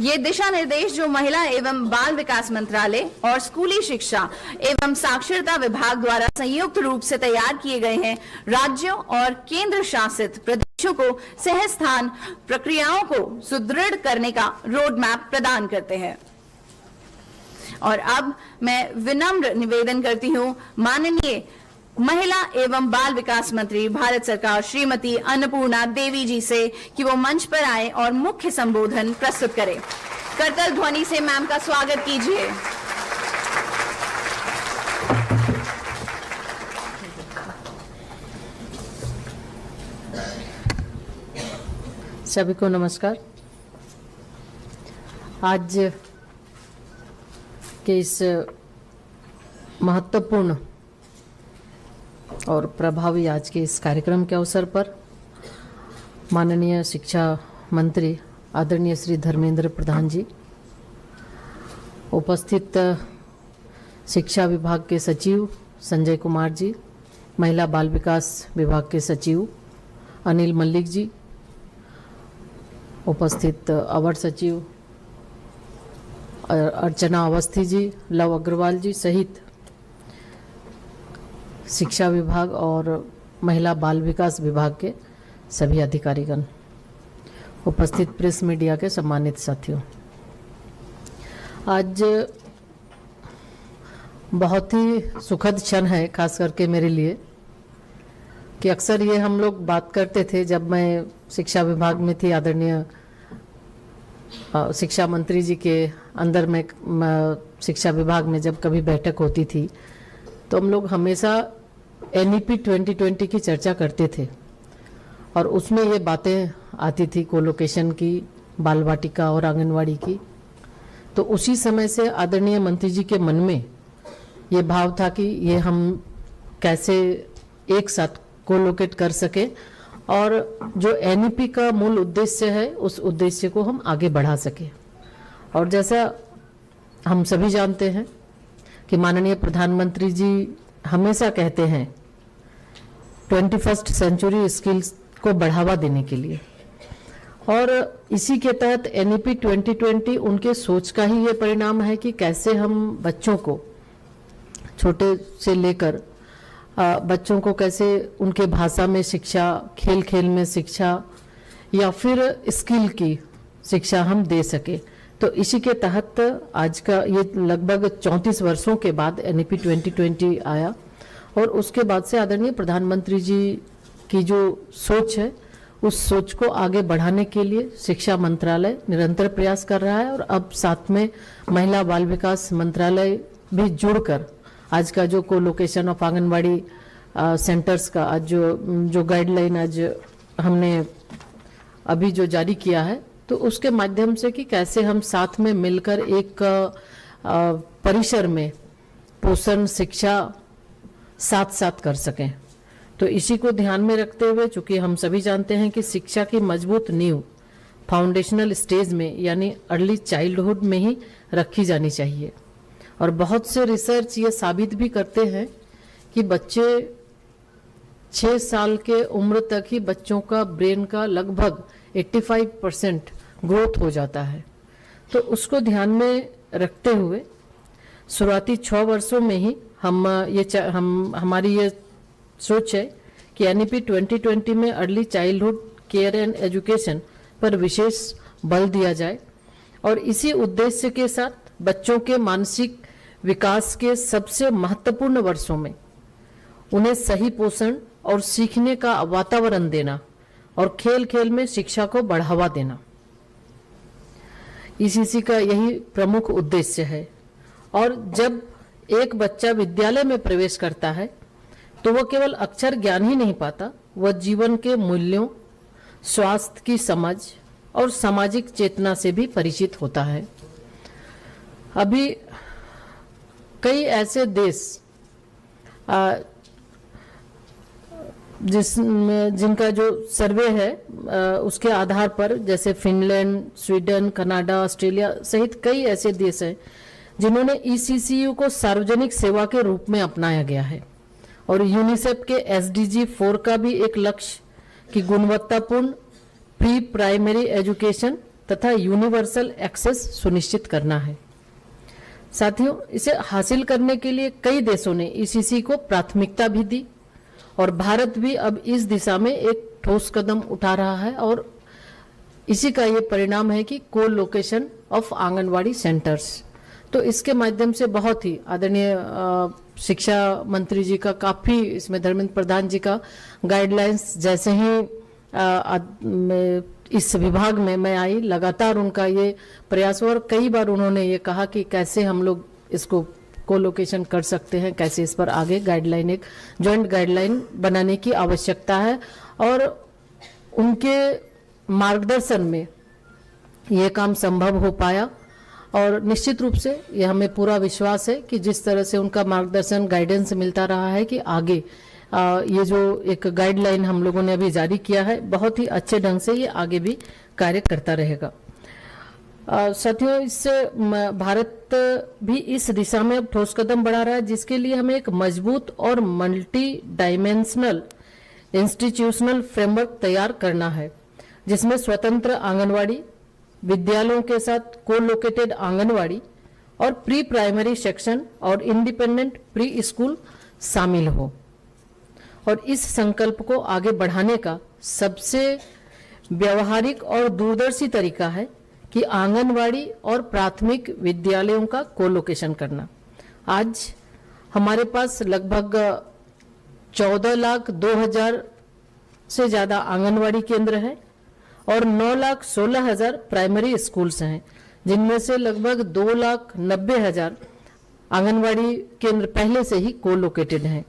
ये दिशा निर्देश जो महिला एवं बाल विकास मंत्रालय और स्कूली शिक्षा एवं साक्षरता विभाग द्वारा संयुक्त रूप से तैयार किए गए हैं, राज्यों और केंद्र शासित प्रदेशों को सह स्थान प्रक्रियाओं को सुदृढ़ करने का रोड मैप प्रदान करते हैं। और अब मैं विनम्र निवेदन करती हूं माननीय महिला एवं बाल विकास मंत्री भारत सरकार श्रीमती अन्नपूर्णा देवी जी से कि वो मंच पर आए और मुख्य संबोधन प्रस्तुत करें। करतल ध्वनि से मैम का स्वागत कीजिए। सभी को नमस्कार। आज के इस महत्वपूर्ण और प्रभावी आज के इस कार्यक्रम के अवसर पर माननीय शिक्षा मंत्री आदरणीय श्री धर्मेंद्र प्रधान जी, उपस्थित शिक्षा विभाग के सचिव संजय कुमार जी, महिला बाल विकास विभाग के सचिव अनिल मल्लिक जी, उपस्थित अवर सचिव अर्चना अवस्थी जी, लव अग्रवाल जी सहित शिक्षा विभाग और महिला बाल विकास विभाग के सभी अधिकारीगण, उपस्थित प्रेस मीडिया के सम्मानित साथियों, आज बहुत ही सुखद क्षण है खास करके मेरे लिए कि अक्सर ये हम लोग बात करते थे जब मैं शिक्षा विभाग में थी, आदरणीय शिक्षा मंत्री जी के अंदर में शिक्षा विभाग में जब कभी बैठक होती थी तो हम लोग हमेशा NEP 2020 की चर्चा करते थे और उसमें ये बातें आती थी कोलोकेशन की, बाल वाटिका और आंगनवाड़ी की। तो उसी समय से आदरणीय मंत्री जी के मन में ये भाव था कि ये हम कैसे एक साथ कोलोकेट कर सके और जो NEP का मूल उद्देश्य है उस उद्देश्य को हम आगे बढ़ा सके। और जैसा हम सभी जानते हैं कि माननीय प्रधानमंत्री जी हमेशा कहते हैं 21st सेंचुरी स्किल्स को बढ़ावा देने के लिए, और इसी के तहत NEP 2020 उनके सोच का ही ये परिणाम है कि कैसे हम बच्चों को छोटे से लेकर बच्चों को कैसे उनके भाषा में शिक्षा, खेल खेल में शिक्षा या फिर स्किल की शिक्षा हम दे सके। तो इसी के तहत आज का ये लगभग 34 वर्षों के बाद NEP 2020 आया और उसके बाद से आदरणीय प्रधानमंत्री जी की जो सोच है उस सोच को आगे बढ़ाने के लिए शिक्षा मंत्रालय निरंतर प्रयास कर रहा है और अब साथ में महिला बाल विकास मंत्रालय भी जुड़कर आज का जो कोलोकेशन ऑफ आंगनवाड़ी सेंटर्स का आज जो गाइडलाइन आज हमने अभी जो जारी किया है तो उसके माध्यम से कि कैसे हम साथ में मिलकर एक परिसर में पोषण शिक्षा साथ साथ कर सकें। तो इसी को ध्यान में रखते हुए चूंकि हम सभी जानते हैं कि शिक्षा की मजबूत नींव फाउंडेशनल स्टेज में यानी अर्ली चाइल्डहुड में ही रखी जानी चाहिए। और बहुत से रिसर्च ये साबित भी करते हैं कि बच्चे 6 साल के उम्र तक ही बच्चों का ब्रेन का लगभग 85% ग्रोथ हो जाता है। तो उसको ध्यान में रखते हुए शुरुआती 6 वर्षों में ही हमारी ये सोच है कि NEP 2020 में early childhood care and education पर विशेष बल दिया जाए और इसी उद्देश्य के साथ बच्चों के मानसिक विकास के सबसे महत्वपूर्ण वर्षों में उन्हें सही पोषण और सीखने का वातावरण देना और खेल खेल में शिक्षा को बढ़ावा देना, इसी का यही प्रमुख उद्देश्य है। और जब एक बच्चा विद्यालय में प्रवेश करता है तो वह केवल अक्षर ज्ञान ही नहीं पाता, वह जीवन के मूल्यों, स्वास्थ्य की समझ और सामाजिक चेतना से भी परिचित होता है। अभी कई ऐसे देश जिनका जो सर्वे है उसके आधार पर, जैसे फिनलैंड, स्वीडन, कनाडा, ऑस्ट्रेलिया सहित कई ऐसे देश हैं जिन्होंने ECCU को सार्वजनिक सेवा के रूप में अपनाया गया है। और यूनिसेफ के SDG 4 का भी एक लक्ष्य कि गुणवत्तापूर्ण प्री प्राइमरी एजुकेशन तथा यूनिवर्सल एक्सेस सुनिश्चित करना है। साथियों, इसे हासिल करने के लिए कई देशों ने ईसीसी को प्राथमिकता भी दी और भारत भी अब इस दिशा में एक ठोस कदम उठा रहा है और इसी का ये परिणाम है कि को लोकेशन ऑफ आंगनवाड़ी सेंटर्स। तो इसके माध्यम से बहुत ही आदरणीय शिक्षा मंत्री जी का काफी इसमें धर्मेंद्र प्रधान जी का गाइडलाइंस जैसे ही इस विभाग में मैं आई, लगातार उनका ये प्रयास हुआ और कई बार उन्होंने ये कहा कि कैसे हम लोग इसको कोलोकेशन कर सकते हैं, कैसे इस पर आगे गाइडलाइन, एक जॉइंट गाइडलाइन बनाने की आवश्यकता है और उनके मार्गदर्शन में ये काम संभव हो पाया। और निश्चित रूप से ये हमें पूरा विश्वास है कि जिस तरह से उनका मार्गदर्शन गाइडेंस मिलता रहा है कि आगे ये जो एक गाइडलाइन हम लोगों ने अभी जारी किया है बहुत ही अच्छे ढंग से ये आगे भी कार्य करता रहेगा। साथियों, इससे भारत भी इस दिशा में अब ठोस कदम बढ़ा रहा है जिसके लिए हमें एक मजबूत और मल्टी डायमेंशनल इंस्टीट्यूशनल फ्रेमवर्क तैयार करना है जिसमें स्वतंत्र आंगनवाड़ी, विद्यालयों के साथ को-लोकेटेड आंगनवाड़ी और प्री प्राइमरी सेक्शन और इंडिपेंडेंट प्री स्कूल शामिल हो। और इस संकल्प को आगे बढ़ाने का सबसे व्यवहारिक और दूरदर्शी तरीका है कि आंगनवाड़ी और प्राथमिक विद्यालयों का को-लोकेशन करना। आज हमारे पास लगभग 14,02,000 से ज्यादा आंगनवाड़ी केंद्र है और 9,16,000 प्राइमरी स्कूल्स हैं, जिनमें से लगभग 2,90,000 आंगनवाड़ी केंद्र पहले से ही को-लोकेटेड हैं।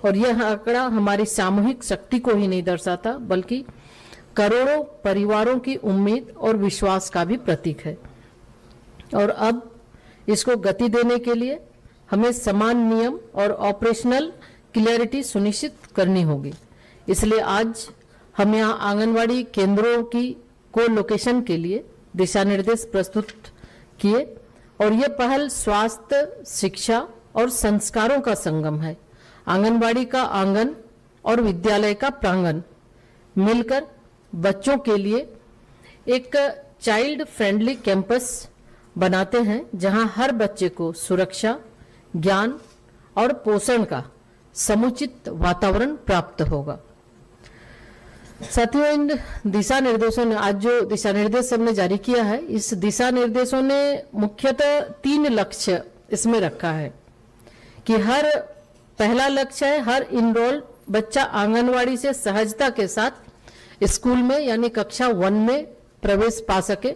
और यह आंकड़ा हमारी सामूहिक शक्ति को ही नहीं दर्शाता बल्कि करोड़ों परिवारों की उम्मीद और विश्वास का भी प्रतीक है। और अब इसको गति देने के लिए हमें समान नियम और ऑपरेशनल क्लियरिटी सुनिश्चित करनी होगी। इसलिए आज हम यहाँ आंगनवाड़ी केंद्रों की को लोकेशन के लिए दिशा निर्देश प्रस्तुत किए और ये पहल स्वास्थ्य, शिक्षा और संस्कारों का संगम है। आंगनवाड़ी का आंगन और विद्यालय का प्रांगण मिलकर बच्चों के लिए एक चाइल्ड फ्रेंडली कैंपस बनाते हैं जहां हर बच्चे को सुरक्षा, ज्ञान और पोषण का समुचित वातावरण प्राप्त होगा। साथियों, इन दिशा निर्देशों ने आज जो दिशा निर्देश हमने जारी किया है, इस दिशा निर्देशों ने मुख्यतः 3 लक्ष्य इसमें रखा है कि पहला लक्ष्य है हर इनरोल्ड बच्चा आंगनवाड़ी से सहजता के साथ स्कूल में यानी कक्षा 1 में प्रवेश पा सके।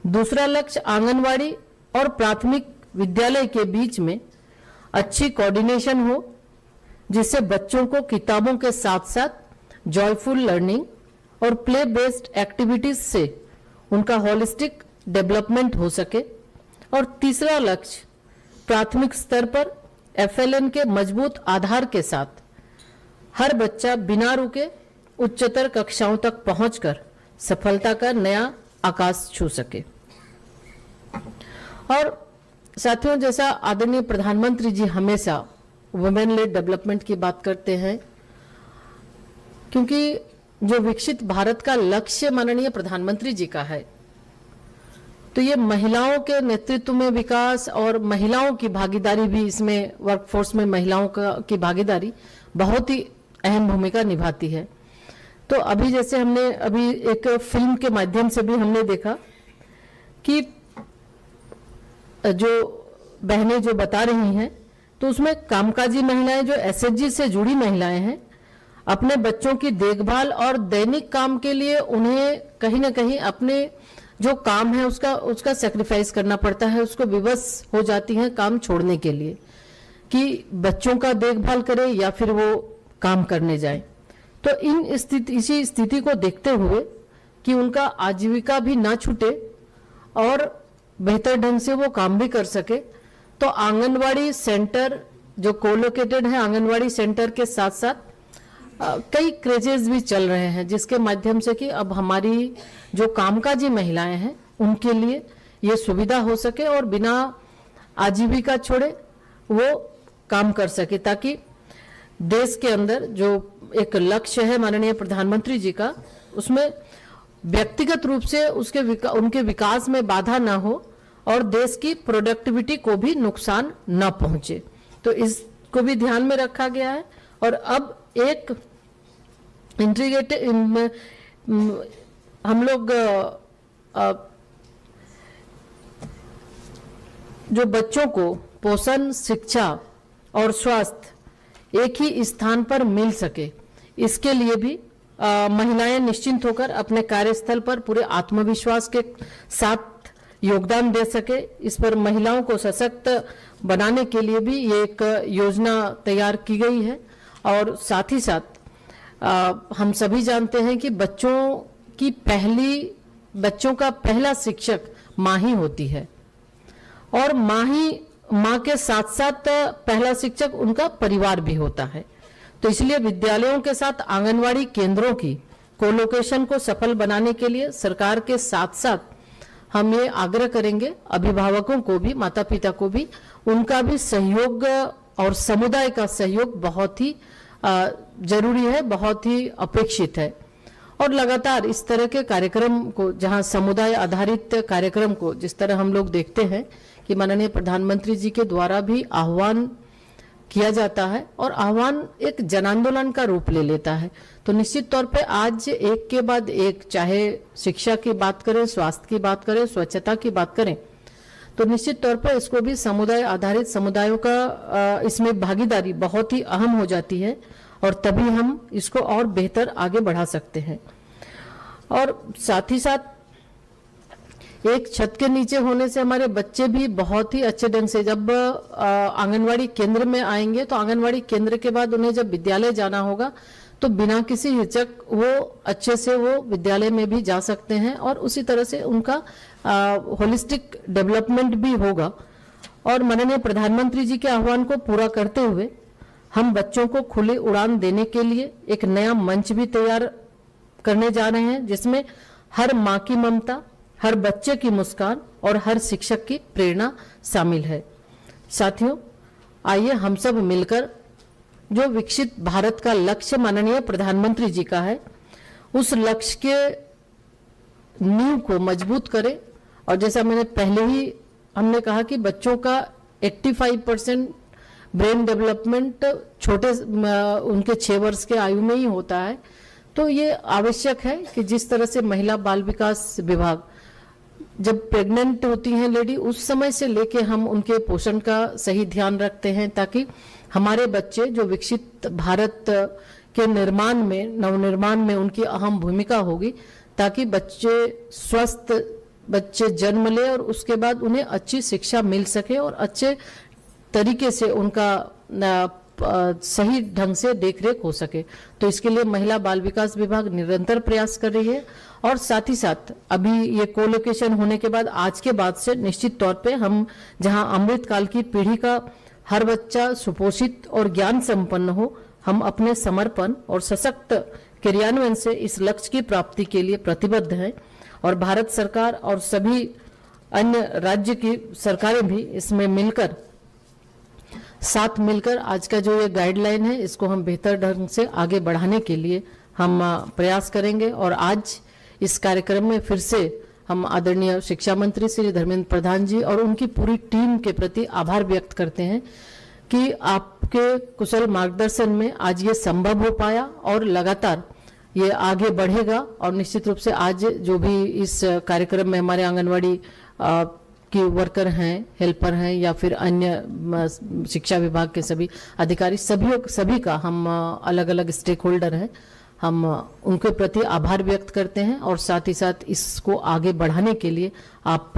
दूसरा लक्ष्य आंगनवाड़ी और प्राथमिक विद्यालय के बीच में अच्छी कोऑर्डिनेशन हो जिससे बच्चों को किताबों के साथ साथ जॉयफुल लर्निंग और प्ले बेस्ड एक्टिविटीज से उनका होलिस्टिक डेवलपमेंट हो सके। और तीसरा लक्ष्य प्राथमिक स्तर पर एफएलएन के मजबूत आधार के साथ हर बच्चा बिना रुके उच्चतर कक्षाओं तक पहुंचकर सफलता का नया आकाश छू सके। और साथियों, जैसा आदरणीय प्रधानमंत्री जी हमेशा वुमेन लेड डेवलपमेंट की बात करते हैं, क्योंकि जो विकसित भारत का लक्ष्य माननीय प्रधानमंत्री जी का है, तो ये महिलाओं के नेतृत्व में विकास और महिलाओं की भागीदारी भी, इसमें वर्कफोर्स में महिलाओं की भागीदारी बहुत ही अहम भूमिका निभाती है। तो अभी जैसे हमने अभी एक फिल्म के माध्यम से भी हमने देखा कि जो बहनें जो बता रही हैं, तो उसमें कामकाजी महिलाएं जो एसएचजी से जुड़ी महिलाएं हैं, अपने बच्चों की देखभाल और दैनिक काम के लिए उन्हें कहीं ना कहीं अपने जो काम है उसका सेक्रीफाइस करना पड़ता है, उसको विवश हो जाती हैं काम छोड़ने के लिए कि बच्चों का देखभाल करे या फिर वो काम करने जाए। तो इसी स्थिति को देखते हुए कि उनका आजीविका भी ना छूटे और बेहतर ढंग से वो काम भी कर सके, तो आंगनवाड़ी सेंटर जो कोलोकेटेड है, आंगनवाड़ी सेंटर के साथ साथ कई क्रेजेस भी चल रहे हैं जिसके माध्यम से कि अब हमारी जो कामकाजी महिलाएं हैं उनके लिए ये सुविधा हो सके और बिना आजीविका छोड़े वो काम कर सके, ताकि देश के अंदर जो एक लक्ष्य है माननीय प्रधानमंत्री जी का, उसमें व्यक्तिगत रूप से उनके विकास में बाधा ना हो और देश की प्रोडक्टिविटी को भी नुकसान न पहुंचे, तो इसको भी ध्यान में रखा गया है। और अब एक इंटीग्रेटेड हम लोग जो बच्चों को पोषण, शिक्षा और स्वास्थ्य एक ही स्थान पर मिल सके, इसके लिए भी महिलाएं निश्चिंत होकर अपने कार्यस्थल पर पूरे आत्मविश्वास के साथ योगदान दे सके, इस पर महिलाओं को सशक्त बनाने के लिए भी ये एक योजना तैयार की गई है। और साथ ही साथ हम सभी जानते हैं कि बच्चों का पहला शिक्षक माँ ही होती है, और माँ के साथ साथ पहला शिक्षक उनका परिवार भी होता है। तो इसलिए विद्यालयों के साथ आंगनवाड़ी केंद्रों की कोलोकेशन को सफल बनाने के लिए सरकार के साथ साथ हम ये आग्रह करेंगे अभिभावकों को भी, माता पिता को भी, उनका भी सहयोग और समुदाय का सहयोग बहुत ही जरूरी है, बहुत ही अपेक्षित है। और लगातार इस तरह के कार्यक्रम को, जहां समुदाय आधारित कार्यक्रम को जिस तरह हम लोग देखते हैं कि माननीय प्रधानमंत्री जी के द्वारा भी आह्वान किया जाता है और आह्वान एक जन आंदोलन का रूप ले लेता है, तो निश्चित तौर पे आज एक के बाद एक, चाहे शिक्षा की बात करें, स्वास्थ्य की बात करें, स्वच्छता की बात करें, तो निश्चित तौर पर इसको भी समुदाय आधारित, समुदायों का इसमें भागीदारी बहुत ही अहम हो जाती है और तभी हम इसको और बेहतर आगे बढ़ा सकते हैं। और साथ ही साथ एक छत के नीचे होने से हमारे बच्चे भी बहुत ही अच्छे ढंग से, जब आंगनवाड़ी केंद्र में आएंगे तो आंगनवाड़ी केंद्र के बाद उन्हें जब विद्यालय जाना होगा तो बिना किसी हिचक वो अच्छे से वो विद्यालय में भी जा सकते हैं और उसी तरह से उनका होलिस्टिक डेवलपमेंट भी होगा। और माननीय प्रधानमंत्री जी के आह्वान को पूरा करते हुए हम बच्चों को खुली उड़ान देने के लिए एक नया मंच भी तैयार करने जा रहे हैं, जिसमें हर माँ की ममता, हर बच्चे की मुस्कान और हर शिक्षक की प्रेरणा शामिल है। साथियों, आइए हम सब मिलकर जो विकसित भारत का लक्ष्य माननीय प्रधानमंत्री जी का है, उस लक्ष्य के नींव को मजबूत करें। और जैसा मैंने पहले ही हमने कहा कि बच्चों का 85% ब्रेन डेवलपमेंट छोटे उनके 6 वर्ष के आयु में ही होता है, तो ये आवश्यक है कि जिस तरह से महिला बाल विकास विभाग जब प्रेग्नेंट होती हैं लेडी, उस समय से लेके हम उनके पोषण का सही ध्यान रखते हैं, ताकि हमारे बच्चे जो विकसित भारत के निर्माण में, नवनिर्माण में उनकी अहम भूमिका होगी, ताकि बच्चे स्वस्थ बच्चे जन्म ले और उसके बाद उन्हें अच्छी शिक्षा मिल सके और अच्छे तरीके से उनका सही ढंग से देखरेख हो सके। तो इसके लिए महिला बाल विकास विभाग निरंतर प्रयास कर रही है। और साथ ही साथ अभी ये कोलोकेशन होने के बाद, आज के बाद से निश्चित तौर पे हम जहां अमृतकाल की पीढ़ी का हर बच्चा सुपोषित और ज्ञान संपन्न हो, हम अपने समर्पण और सशक्त क्रियान्वयन से इस लक्ष्य की प्राप्ति के लिए प्रतिबद्ध हैं। और भारत सरकार और सभी अन्य राज्य की सरकारें भी इसमें मिलकर, साथ मिलकर आज का जो ये गाइडलाइन है, इसको हम बेहतर ढंग से आगे बढ़ाने के लिए हम प्रयास करेंगे। और आज इस कार्यक्रम में फिर से हम आदरणीय शिक्षा मंत्री श्री धर्मेंद्र प्रधान जी और उनकी पूरी टीम के प्रति आभार व्यक्त करते हैं कि आपके कुशल मार्गदर्शन में आज ये संभव हो पाया और लगातार ये आगे बढ़ेगा। और निश्चित रूप से आज जो भी इस कार्यक्रम में हमारे आंगनवाड़ी की वर्कर हैं, हेल्पर हैं, या फिर अन्य शिक्षा विभाग के सभी अधिकारी, सभी का हम अलग अलग स्टेक होल्डर हैं, हम उनके प्रति आभार व्यक्त करते हैं। और साथ ही साथ इसको आगे बढ़ाने के लिए आप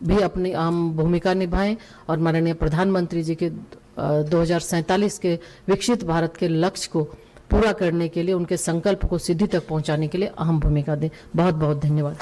भी अपनी अहम भूमिका निभाएं और माननीय प्रधानमंत्री जी के 2047 के विकसित भारत के लक्ष्य को पूरा करने के लिए, उनके संकल्प को सिद्धि तक पहुंचाने के लिए अहम भूमिका दें। बहुत बहुत धन्यवाद।